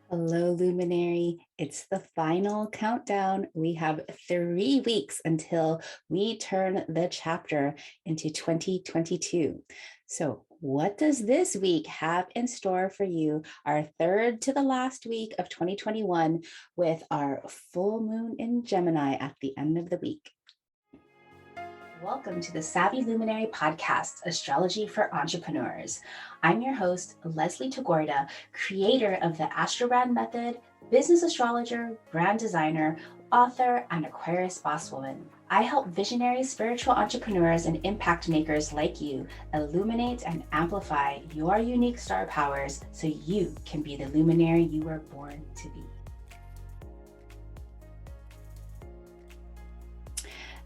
Hello, Luminary. It's the final countdown. We have 3 weeks until we turn the chapter into 2022. So, what does this week have in store for you? Our third to the last week of 2021 with our full moon in Gemini at the end of the week. Welcome to the Savvy Luminary podcast, Astrology for Entrepreneurs. I'm your host, Leslie Tagorda, creator of the Astrobrand Method, business astrologer, brand designer, author, and Aquarius boss woman. I help visionary spiritual entrepreneurs and impact makers like you illuminate and amplify your unique star powers so you can be the luminary you were born to be.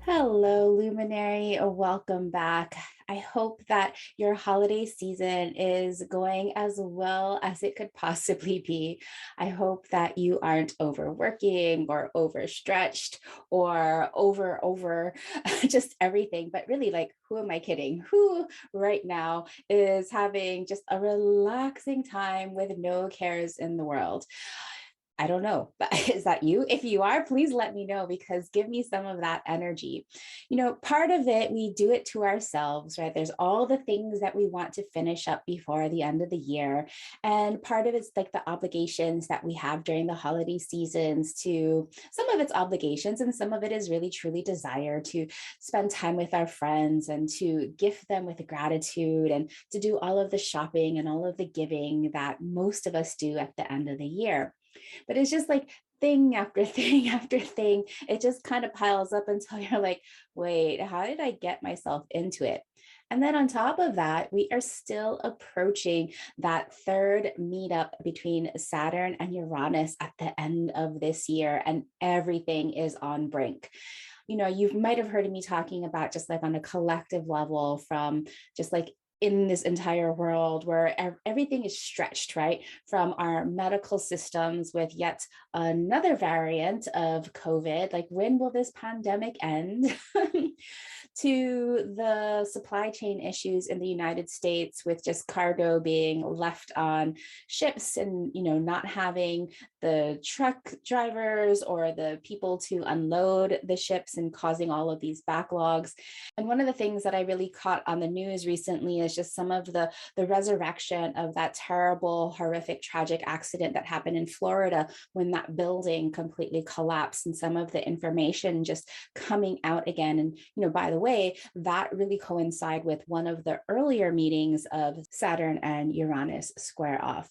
Hello, Luminary. Welcome back. I hope that your holiday season is going as well as it could possibly be. I hope that you aren't overworking or overstretched or over just everything. But really, like, who am I kidding? Who right now is having just a relaxing time with no cares in the world? I don't know, but is that you? If you are, please let me know because give me some of that energy. Part of it, we do it to ourselves, right? There's all the things that we want to finish up before the end of the year. And part of it's like the obligations that we have during the holiday seasons to some of it's obligations and some of it is really truly desire to spend time with our friends and to gift them with gratitude and to do all of the shopping and all of the giving that most of us do at the end of the year. But it's just like thing after thing after thing. It just kind of piles up until you're like, wait, how did I get myself into it? And then on top of that, we are still approaching that third meetup between Saturn and Uranus at the end of this year, and everything is on brink. You might have heard me talking about just like on a collective level from just like in this entire world where everything is stretched, right? From our medical systems with yet another variant of COVID, like when will this pandemic end? To the supply chain issues in the United States with just cargo being left on ships and, not having the truck drivers or the people to unload the ships and causing all of these backlogs. And one of the things that I really caught on the news recently is just some of the resurrection of that terrible, horrific, tragic accident that happened in Florida when that building completely collapsed and some of the information just coming out again. And, by the way, that really coincide with one of the earlier meetings of Saturn and Uranus square off.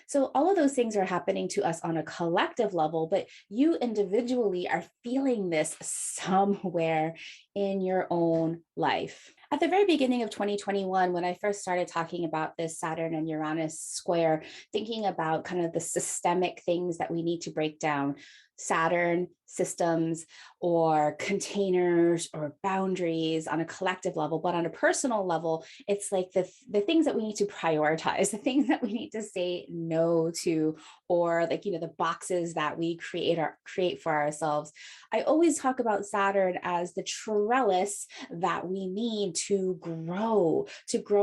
So all of those things are happening to us on a collective level, but you individually are feeling this somewhere in your own life. At the very beginning of 2021, when I first started talking about this Saturn and Uranus square, thinking about kind of the systemic things that we need to break down, Saturn systems or containers or boundaries on a collective level, but on a personal level, it's like the things that we need to prioritize, the things that we need to say no to, or like, the boxes that we create for ourselves. I always talk about Saturn as the trellis that we need to grow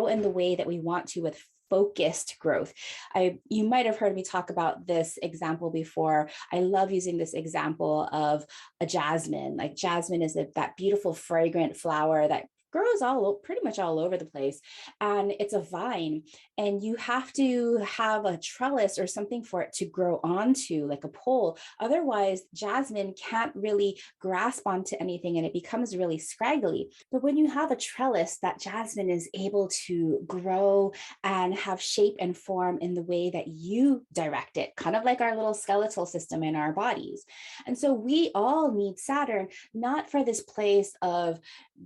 in the way that we want to with focused growth. You might have heard me talk about this example before. I love using this example of a jasmine. Like jasmine is that beautiful fragrant flower that grows pretty much all over the place, and it's a vine, and you have to have a trellis or something for it to grow onto, like a pole. Otherwise jasmine can't really grasp onto anything and it becomes really scraggly. But when you have a trellis, that jasmine is able to grow and have shape and form in the way that you direct it, kind of like our little skeletal system in our bodies. And so we all need Saturn, not for this place of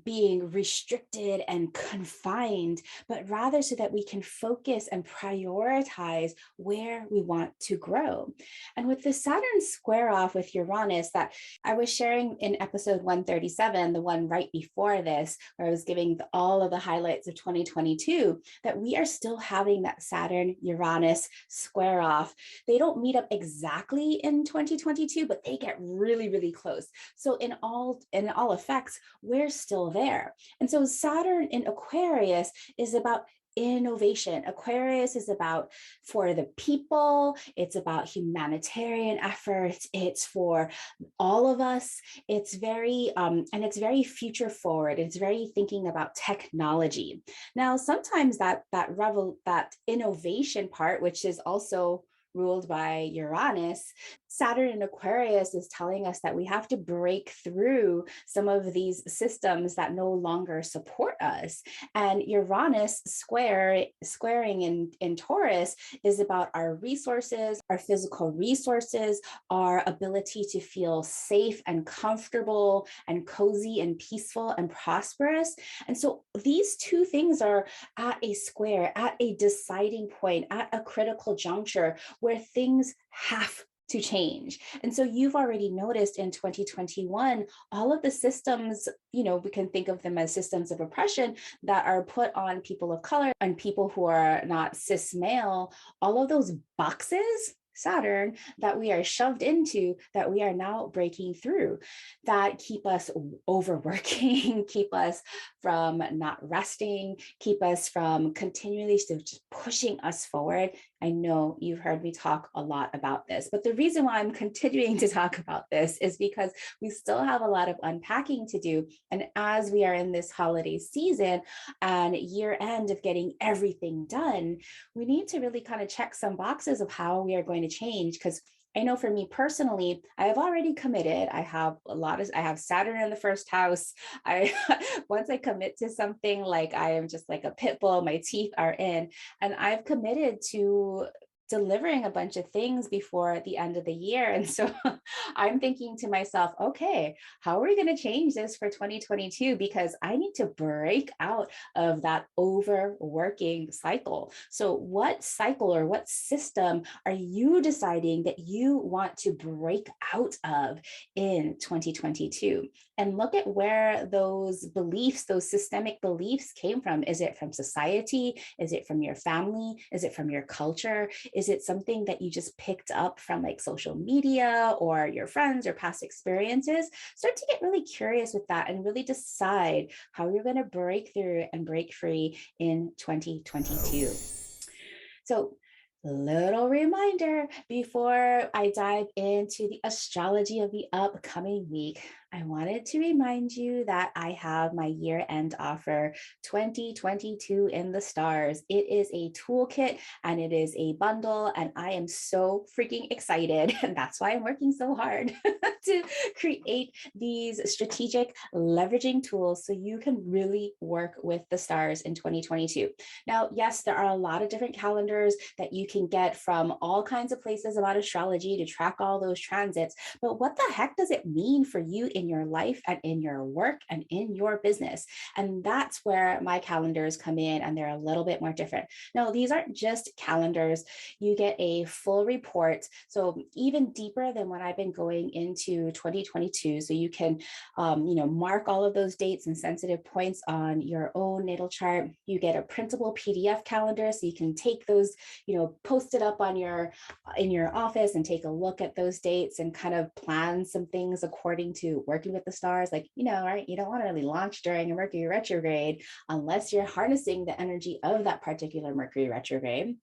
being restricted and confined, but rather so that we can focus and prioritize where we want to grow. And with the Saturn square off with Uranus that I was sharing in episode 137, the one right before this, where I was giving all of the highlights of 2022, that we are still having that Saturn Uranus square off. They don't meet up exactly in 2022, but they get really, really close. So in all effects, we're still there. And so Saturn in Aquarius is about innovation. Aquarius is about for the people, it's about humanitarian efforts, it's for all of us. It's very and it's very future forward. It's very thinking about technology. Now, sometimes that innovation part, which is also ruled by Uranus, Saturn in Aquarius is telling us that we have to break through some of these systems that no longer support us. And Uranus squaring in Taurus is about our resources, our physical resources, our ability to feel safe and comfortable and cozy and peaceful and prosperous. And so these two things are at a square, at a deciding point, at a critical juncture where things have to change. And so you've already noticed in 2021, all of the systems, we can think of them as systems of oppression that are put on people of color and people who are not cis male, all of those boxes, Saturn, that we are shoved into, that we are now breaking through, that keep us overworking, keep us from not resting, keep us from continually just pushing us forward. I know you've heard me talk a lot about this, but the reason why I'm continuing to talk about this is because we still have a lot of unpacking to do. And as we are in this holiday season and year end of getting everything done, we need to really kind of check some boxes of how we are going to change. Because I know for me personally, I have already committed. I have Saturn in the first house. Once I commit to something, like I am just like a pit bull, my teeth are in, and I've committed to delivering a bunch of things before the end of the year. And so I'm thinking to myself, okay, how are we going to change this for 2022? Because I need to break out of that overworking cycle. So what cycle or what system are you deciding that you want to break out of in 2022? And look at where those beliefs, those systemic beliefs came from. Is it from society? Is it from your family? Is it from your culture? Is it something that you just picked up from like social media or your friends or past experiences? Start to get really curious with that and really decide how you're going to break through and break free in 2022. So, little reminder before I dive into the astrology of the upcoming week, I wanted to remind you that I have my year-end offer 2022 in the stars. It is a toolkit and it is a bundle, and I am so freaking excited. And that's why I'm working so hard to create these strategic leveraging tools so you can really work with the stars in 2022. Now, yes, there are a lot of different calendars that you can get from all kinds of places about astrology to track all those transits, but what the heck does it mean for you in your life and in your work and in your business? And that's where my calendars come in, and they're a little bit more different. Now, these aren't just calendars. You get a full report, so even deeper than what I've been going into 2022. So you can, mark all of those dates and sensitive points on your own natal chart. You get a printable PDF calendar, so you can take those, post it up on in your office and take a look at those dates and kind of plan some things according to working with the stars. Like, right, you don't want to really launch during a Mercury retrograde unless you're harnessing the energy of that particular Mercury retrograde.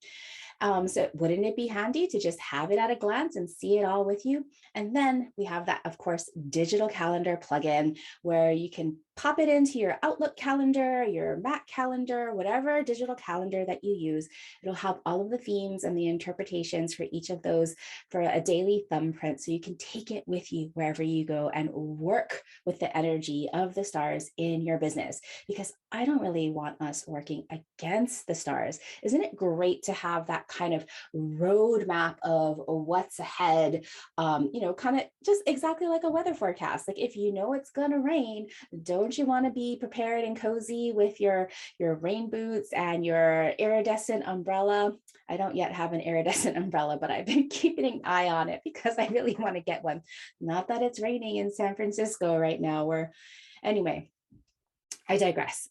So wouldn't it be handy to just have it at a glance and see it all with you? And then we have that, of course, digital calendar plugin where you can pop it into your Outlook calendar, your Mac calendar, whatever digital calendar that you use. It'll have all of the themes and the interpretations for each of those for a daily thumbprint, so you can take it with you wherever you go and work with the energy of the stars in your business. Because I don't really want us working against the stars. Isn't it great to have that kind of roadmap of what's ahead? Kind of just exactly like a weather forecast. Like if you know it's gonna rain, don't you want to be prepared and cozy with your rain boots and your iridescent umbrella? I don't yet have an iridescent umbrella, but I've been keeping an eye on it because I really want to get one. Not that it's raining in San Francisco right now, anyway, I digress.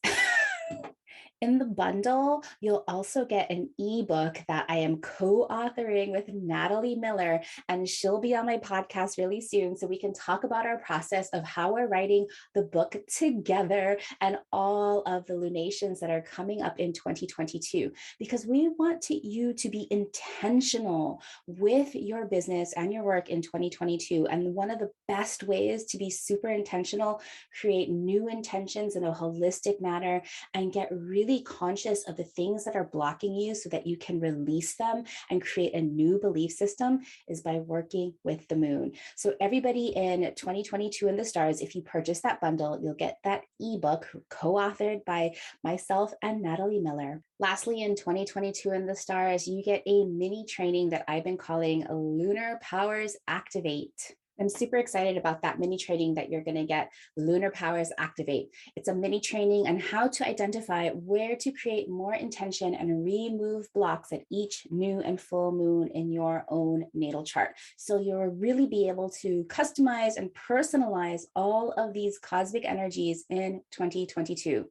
In the bundle, you'll also get an ebook that I am co-authoring with Natalie Miller, and she'll be on my podcast really soon so we can talk about our process of how we're writing the book together and all of the lunations that are coming up in 2022, because we want you to be intentional with your business and your work in 2022. And one of the best ways to be super intentional, create new intentions in a holistic manner, and get really conscious of the things that are blocking you so that you can release them and create a new belief system is by working with the moon. So everybody in 2022 in the stars, if you purchase that bundle, you'll get that ebook co-authored by myself and Natalie Miller. Lastly, in 2022 in the stars, you get a mini training that I've been calling Lunar Powers Activate. I'm super excited about that mini training that you're going to get, Lunar Powers Activate. It's a mini training on how to identify where to create more intention and remove blocks at each new and full moon in your own natal chart. So you'll really be able to customize and personalize all of these cosmic energies in 2022.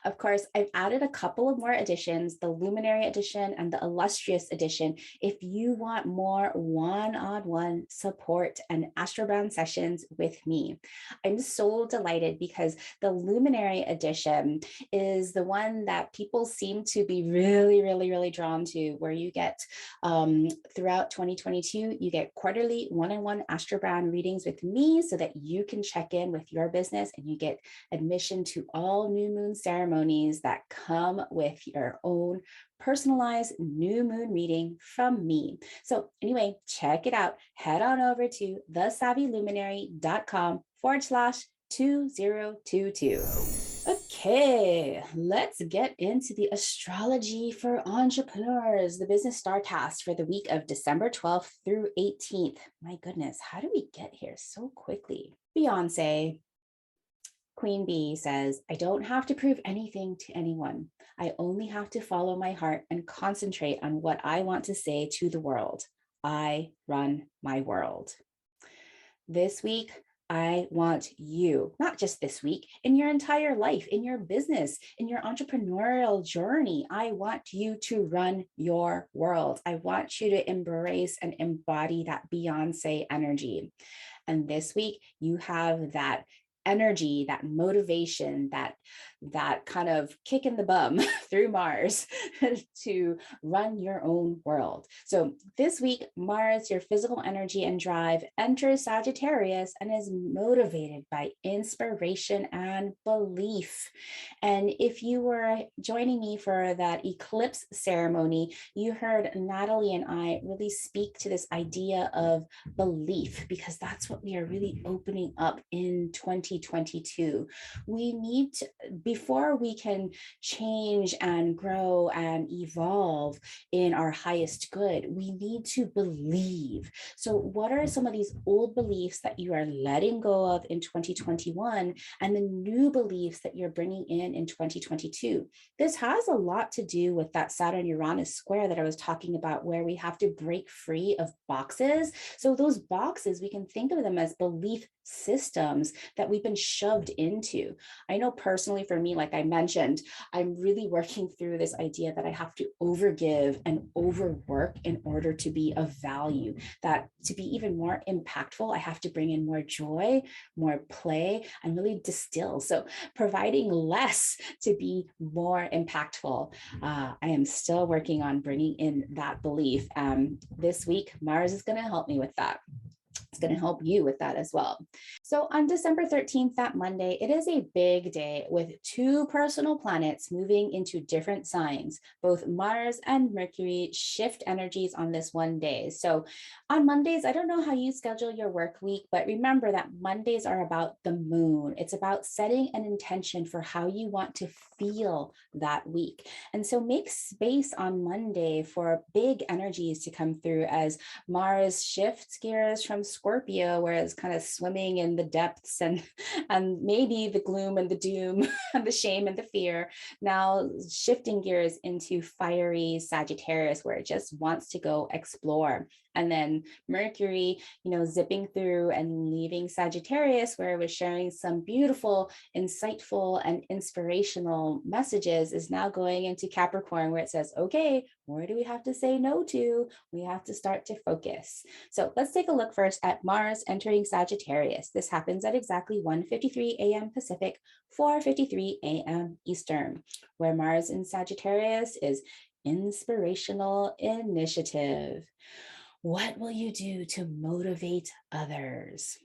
Of course, I've added a couple of more editions, the Luminary edition and the Illustrious edition, if you want more one-on-one support and Astroband sessions with me. I'm so delighted because the Luminary edition is the one that people seem to be really drawn to, where you get throughout 2022, you get quarterly one-on-one Astroband readings with me so that you can check in with your business, and you get admission to all new moon ceremonies that come with your own personalized new moon reading from me. So anyway, check it out. Head on over to thesavvyluminary.com/2022. Okay, let's get into the astrology for entrepreneurs, the business starcast for the week of December 12th through 18th. My goodness, how do we get here so quickly? Beyonce, Queen Bee, says, I don't have to prove anything to anyone. I only have to follow my heart and concentrate on what I want to say to the world. I run my world. This week, I want you, not just this week, in your entire life, in your business, in your entrepreneurial journey, I want you to run your world. I want you to embrace and embody that Beyonce energy. And this week, you have that energy, that motivation, that kind of kick in the bum through Mars to run your own world. So this week, Mars, your physical energy and drive, enters Sagittarius and is motivated by inspiration and belief. And if you were joining me for that eclipse ceremony, you heard Natalie and I really speak to this idea of belief, because that's what we are really opening up in 2022. We need to, before we can change and grow and evolve in our highest good, we need to believe. So what are some of these old beliefs that you are letting go of in 2021 and the new beliefs that you're bringing in 2022? This has a lot to do with that Saturn Uranus square that I was talking about, where we have to break free of boxes. So those boxes, we can think of them as belief systems that we've been shoved into. I know personally for me, like I mentioned, I'm really working through this idea that I have to overgive and overwork in order to be of value, that to be even more impactful, I have to bring in more joy, more play, and really distill. So providing less to be more impactful. I am still working on bringing in that belief. This week, Mars is going to help me with that. It's going to help you with that as well. So on December 13th, that Monday, it is a big day with two personal planets moving into different signs. Both Mars and Mercury shift energies on this one day. So on Mondays, I don't know how you schedule your work week, but remember that Mondays are about the moon. It's about setting an intention for how you want to feel that week. And so make space on Monday for big energies to come through as Mars shifts gears from Scorpio, where it's kind of swimming in the depths and maybe the gloom and the doom and the shame and the fear, now shifting gears into fiery Sagittarius, where it just wants to go explore. And then Mercury, zipping through and leaving Sagittarius, where it was sharing some beautiful, insightful, and inspirational messages, is now going into Capricorn, where it says, okay, where do we have to say no to? We have to start to focus. So let's take a look first at Mars entering Sagittarius. This happens at exactly 1:53 a.m. Pacific, 4:53 a.m. Eastern, where Mars in Sagittarius is inspirational initiative. What will you do to motivate others?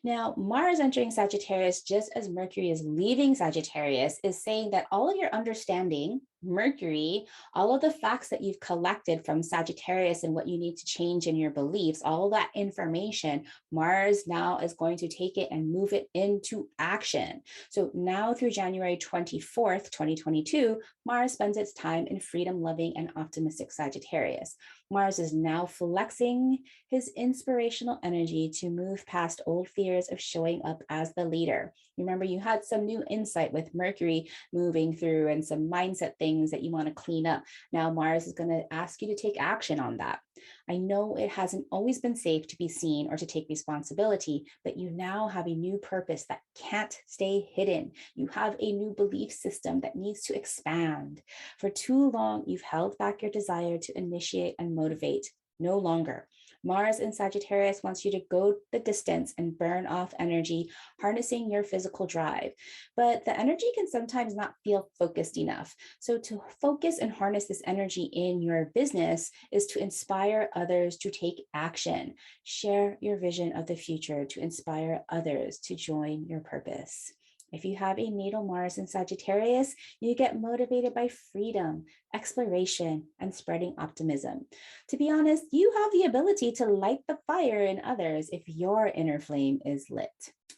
Now, Mars entering Sagittarius, just as Mercury is leaving Sagittarius, is saying that all of your understanding, Mercury, all of the facts that you've collected from Sagittarius and what you need to change in your beliefs, all of that information, Mars now is going to take it and move it into action. So now through January 24th, 2022, Mars spends its time in freedom-loving and optimistic Sagittarius. Mars is now flexing his inspirational energy to move past old fears of showing up as the leader. Remember, you had some new insight with Mercury moving through and some mindset things that you want to clean up. Now, Mars is going to ask you to take action on that. I know it hasn't always been safe to be seen or to take responsibility, but you now have a new purpose that can't stay hidden. You have a new belief system that needs to expand. For too long, you've held back your desire to initiate and motivate. No longer. Mars in Sagittarius wants you to go the distance and burn off energy, harnessing your physical drive. But the energy can sometimes not feel focused enough. So to focus and harness this energy in your business is to inspire others to take action. Share your vision of the future to inspire others to join your purpose. If you have a natal Mars in Sagittarius, you get motivated by freedom, exploration, and spreading optimism. To be honest, you have the ability to light the fire in others if your inner flame is lit.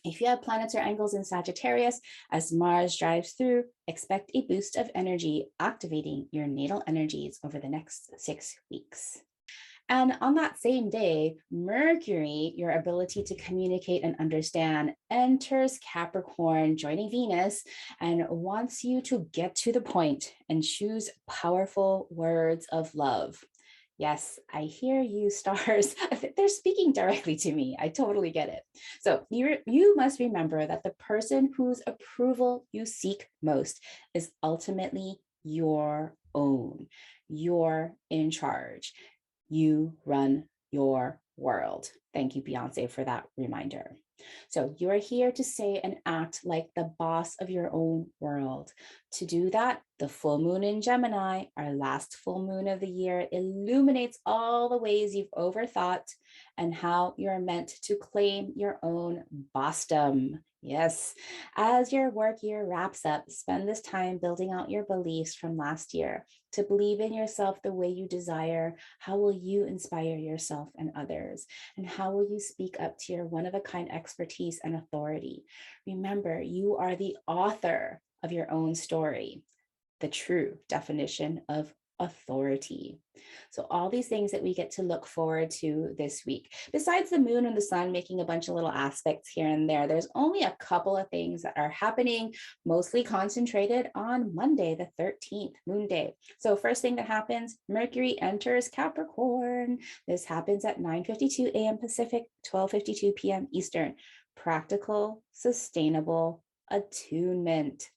If you have planets or angles in Sagittarius, as Mars drives through, expect a boost of energy, activating your natal energies over the next 6 weeks. And on that same day, Mercury, your ability to communicate and understand, enters Capricorn, joining Venus, and wants you to get to the point and choose powerful words of love. Yes, I hear you, stars. They're speaking directly to me. I totally get it. So you must remember that the person whose approval you seek most is ultimately your own. You're in charge. You run your world. Thank you, Beyonce, for that reminder. So you are here to say and act like the boss of your own world. To do that, the full moon in Gemini, our last full moon of the year, illuminates all the ways you've overthought and how you're meant to claim your own bossdom. Yes, as your work year wraps up, spend this time building out your beliefs from last year. To believe in yourself the way you desire, how will you inspire yourself and others? And how will you speak up to your one-of-a-kind expertise and authority? Remember, you are the author of your own story, the true definition of authority. So all these things that we get to look forward to this week, besides the moon and the sun making a bunch of little aspects here and there, there's only a couple of things that are happening, mostly concentrated on Monday, the 13th, Moon Day. So first thing that happens, Mercury enters Capricorn. This happens at 9:52 a.m. Pacific, 12:52 p.m. Eastern. Practical, sustainable attunement.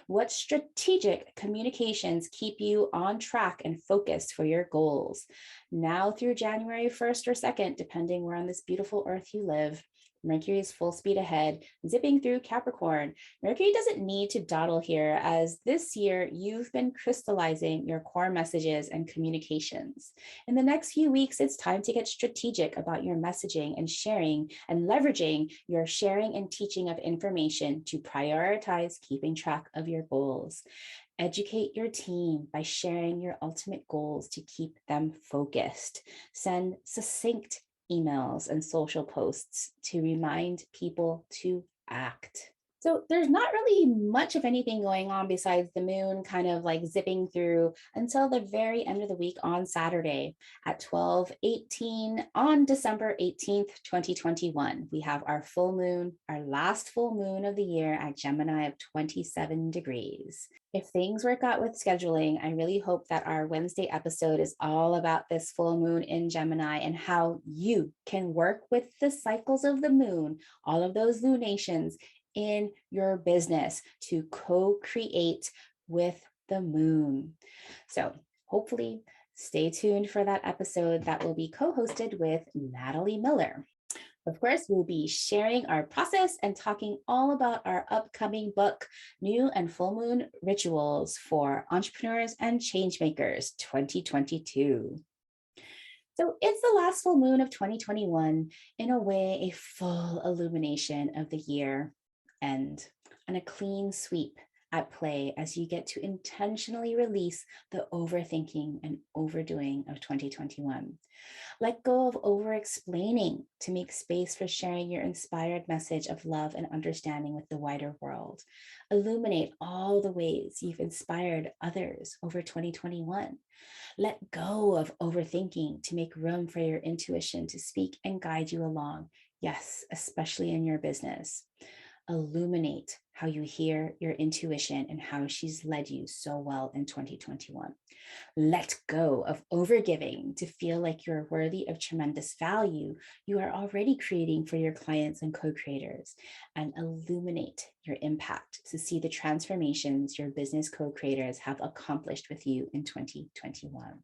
What strategic communications keep you on track and focused for your goals? Now through January 1st or 2nd, depending where on this beautiful earth you live, Mercury is full speed ahead, zipping through Capricorn. Mercury doesn't need to dawdle here, as this year you've been crystallizing your core messages and communications. In the next few weeks, it's time to get strategic about your messaging and sharing and leveraging your sharing and teaching of information to prioritize keeping track of your goals. Educate your team by sharing your ultimate goals to keep them focused. Send succinct emails and social posts to remind people to act. So there's not really much of anything going on besides the moon kind of like zipping through until the very end of the week on Saturday at 12:18 on December 18th, 2021. We have our full moon, our last full moon of the year at Gemini of 27 degrees. If things work out with scheduling, I really hope that our Wednesday episode is all about this full moon in Gemini and how you can work with the cycles of the moon, all of those lunations in your business to co-create with the moon. So hopefully stay tuned for that episode that will be co-hosted with Natalie Miller. Of course, we'll be sharing our process and talking all about our upcoming book, New and Full Moon Rituals for Entrepreneurs and Changemakers 2022. So it's the last full moon of 2021, in a way, a full illumination of the year end and a clean sweep at play as you get to intentionally release the overthinking and overdoing of 2021. Let go of over explaining to make space for sharing your inspired message of love and understanding with the wider world. Illuminate all the ways you've inspired others over 2021. Let go of overthinking to make room for your intuition to speak and guide you along. Yes, especially in your business. Illuminate how you hear your intuition and how she's led you so well in 2021. Let go of overgiving to feel like you're worthy of tremendous value you are already creating for your clients and co-creators, and illuminate your impact to see the transformations your business co-creators have accomplished with you in 2021.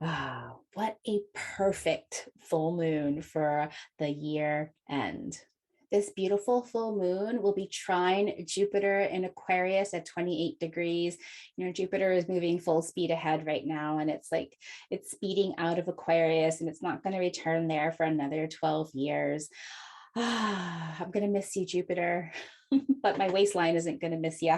Wow, what a perfect full moon for the year end. This beautiful full moon will be trine Jupiter in Aquarius at 28 degrees. You know, Jupiter is moving full speed ahead right now, and it's like it's speeding out of Aquarius, and it's not going to return there for another 12 years. I'm going to miss you, Jupiter, but my waistline isn't going to miss you.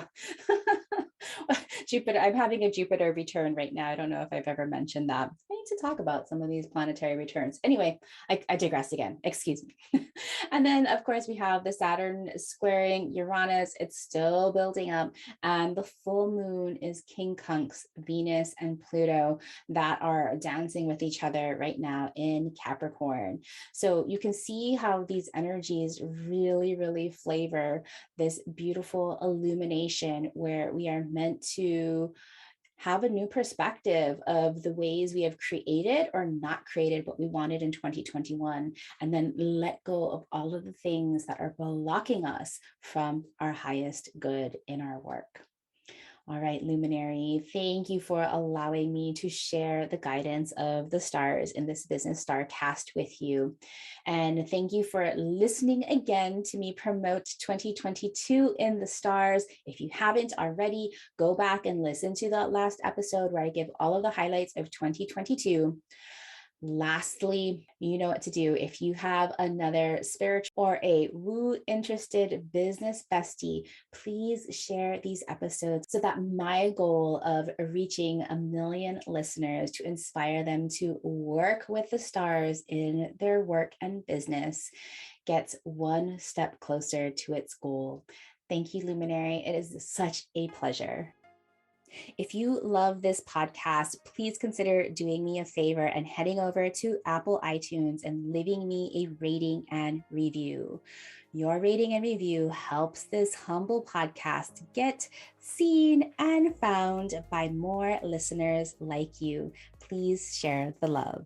Jupiter, I'm having a Jupiter return right now. I don't know if I've ever mentioned that. I need to talk about some of these planetary returns. Anyway, I digress again. Excuse me. And then, of course, we have the Saturn squaring Uranus. It's still building up. And the full moon is King Kunk's Venus and Pluto that are dancing with each other right now in Capricorn. So you can see how these energies really, really flavor this beautiful illumination where we are meant to have a new perspective of the ways we have created or not created what we wanted in 2021, and then let go of all of the things that are blocking us from our highest good in our work. All right, Luminary, thank you for allowing me to share the guidance of the stars in this business star cast with you. And thank you for listening again to me promote 2022 in the stars. If you haven't already, go back and listen to that last episode where I give all of the highlights of 2022. Lastly, you know what to do. If you have another spiritual or a woo interested business bestie, please share these episodes so that my goal of reaching 1 million listeners to inspire them to work with the stars in their work and business gets one step closer to its goal. Thank you, Luminary. It is such a pleasure. If you love this podcast, please consider doing me a favor and heading over to Apple iTunes and leaving me a rating and review. Your rating and review helps this humble podcast get seen and found by more listeners like you. Please share the love.